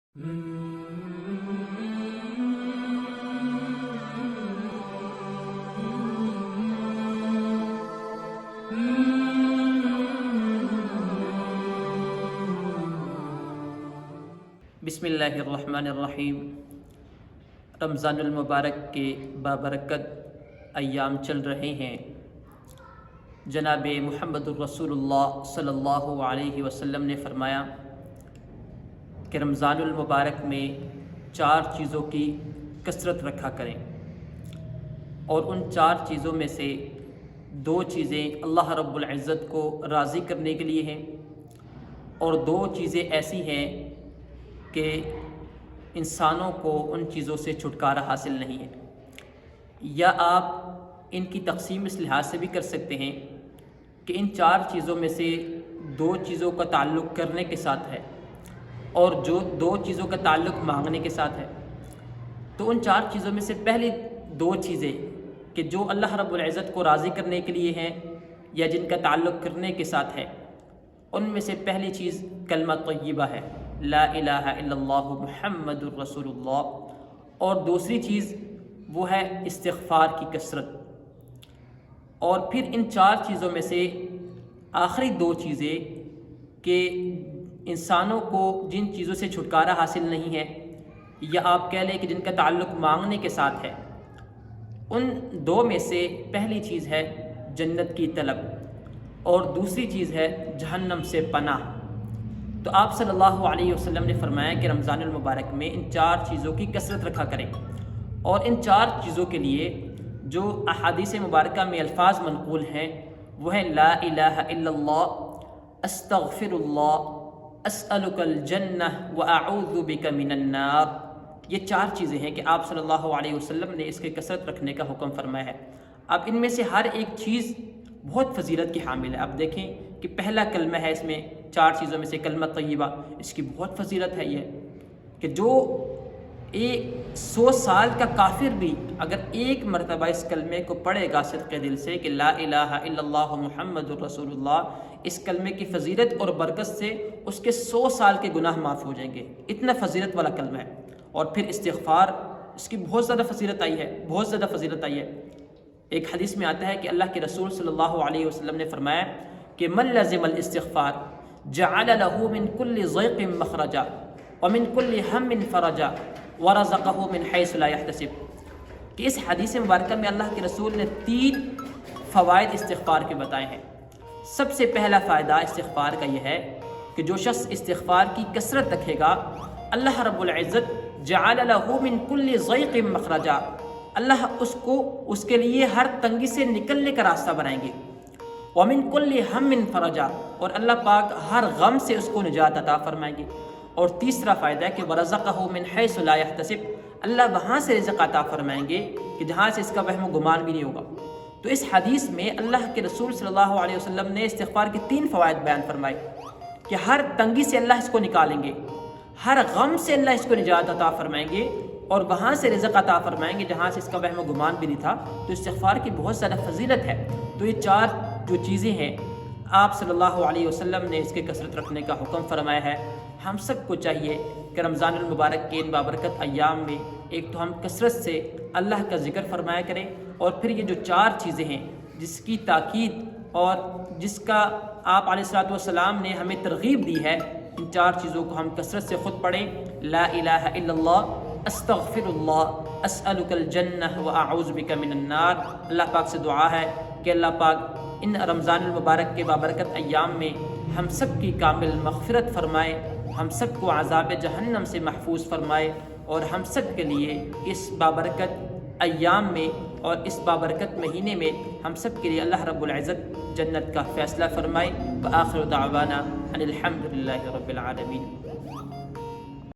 بسم اللہ الرحمن الرحیم۔ رمضان المبارک کے بابرکت ایام چل رہے ہیں۔ جناب محمد الرسول اللہ صلی اللہ علیہ وسلم نے فرمایا کہ رمضان المبارک میں 4 چیزوں کی کثرت رکھا کریں، اور ان 4 چیزوں میں سے 2 چیزیں اللہ رب العزت کو راضی کرنے کے لیے ہیں، اور 2 چیزیں ایسی ہیں کہ انسانوں کو ان چیزوں سے چھٹکارا حاصل نہیں ہے۔ یا آپ ان کی تقسیم اس لحاظ سے بھی کر سکتے ہیں کہ ان 4 چیزوں میں سے 2 چیزوں کا تعلق کرنے کے ساتھ ہے اور جو 2 چیزوں کا تعلق مانگنے کے ساتھ ہے، تو ان 4 چیزوں میں سے پہلی 2 چیزیں کہ جو اللہ رب العزت کو راضی کرنے کے لیے ہیں یا جن کا تعلق کرنے کے ساتھ ہے، ان میں سے پہلی چیز کلمہ طیبہ ہے، لا الہ الا اللہ محمد الرسول اللہ، اور دوسری چیز وہ ہے استغفار کی کثرت۔ اور پھر ان 4 چیزوں میں سے آخری 2 چیزیں کہ انسانوں کو جن چیزوں سے چھٹکارا حاصل نہیں ہے، یا آپ کہہ لیں کہ جن کا تعلق مانگنے کے ساتھ ہے، ان 2 میں سے پہلی چیز ہے جنت کی طلب، اور دوسری چیز ہے جہنم سے پناہ۔ تو آپ صلی اللہ علیہ وسلم نے فرمایا کہ رمضان المبارک میں ان 4 چیزوں کی کثرت رکھا کریں، اور ان 4 چیزوں کے لیے جو احادیث مبارکہ میں الفاظ منقول ہیں وہ ہے لا الہ الا اللہ، استغفر اللہ، اسألک الجنہ واعوذ بک من النار۔ یہ 4 چیزیں ہیں کہ آپ صلی اللہ علیہ وسلم نے اس کے کثرت رکھنے کا حکم فرمایا ہے۔ اب ان میں سے ہر ایک چیز بہت فضیلت کی حامل ہے۔ اب دیکھیں کہ پہلا کلمہ ہے، اس میں 4 چیزوں میں سے کلمہ طیبہ، اس کی بہت فضیلت ہے یہ کہ جو 100 سال کا کافر بھی اگر ایک مرتبہ اس کلمے کو پڑھے گا صدق دل سے کہ لا الہ الا اللہ محمد الرسول اللہ، اس کلمے کی فضیلت اور برکت سے اس کے 100 سال کے گناہ معاف ہو جائیں گے، اتنا فضیلت والا کلمہ ہے۔ اور پھر استغفار، اس کی بہت زیادہ فضیلت آئی ہے، ایک حدیث میں آتا ہے کہ اللہ کے رسول صلی اللہ علیہ وسلم نے فرمایا کہ من لزم الاستغفار جعل له من كل ضيق مخرجا ومن كل هم فرجا ورزقه من حيث لا يحتسب۔ کہ اس حدیث مبارکہ میں اللہ کے رسول نے 3 فوائد استغفار کے بتائے ہیں۔ سب سے پہلا فائدہ استغفار کا یہ ہے کہ جو شخص استغفار کی کثرت رکھے گا، اللہ رب العزت جعل له من كل ضيق مخرجا، اللہ اس کے لیے ہر تنگی سے نکلنے کا راستہ بنائیں گے، وَمِن كُلِّ هَمٍّ فَرَجًا، اور اللہ پاک ہر غم سے اس کو نجات عطا فرمائیں گے۔ اور تیسرا فائدہ ہے کہ وَرَزَقَهُ مِنْ حَيْثُ لَا يَحْتَسِبُ، اللہ وہاں سے رزق عطا فرمائیں گے کہ جہاں سے اس کا وہم و گمان بھی نہیں ہوگا۔ تو اس حدیث میں اللہ کے رسول صلی اللہ علیہ وسلم نے استغفار کے 3 فوائد بیان فرمائے کہ ہر تنگی سے اللہ اس کو نکالیں گے، ہر غم سے اللہ اس کو نجات عطا فرمائیں گے، اور وہاں سے رزق عطا فرمائیں گے جہاں سے اس کا وہم و گمان بھی نہیں تھا۔ تو استغفار کی بہت زیادہ فضیلت ہے۔ تو یہ 4 جو چیزیں ہیں آپ صلی اللہ علیہ وسلم نے اس کے کثرت رکھنے کا حکم فرمایا ہے۔ ہم سب کو چاہیے کہ رمضان المبارک کے ان بابرکت ایام میں ایک تو ہم کثرت سے اللہ کا ذکر فرمایا کریں، اور پھر یہ جو 4 چیزیں ہیں جس کی تاکید اور جس کا آپ علیہ الصلوۃ والسلام نے ہمیں ترغیب دی ہے، ان 4 چیزوں کو ہم کثرت سے خود پڑھیں۔ لا الہ الا اللہ، استغفر اللہ، اسألک الجنہ واعوذ بک من النار۔ اللہ پاک سے دعا ہے کہ اللہ پاک ان رمضان المبارک کے بابرکت ایام میں ہم سب کی کامل مغفرت فرمائے، ہم سب کو عذاب جہنم سے محفوظ فرمائے، اور ہم سب کے لیے اس بابرکت ایام میں اور اس بابرکت مہینے میں ہم سب کے لیے اللہ رب العزت جنت کا فیصلہ فرمائے۔ وآخر دعوانا ان الحمد للہ رب العالمین۔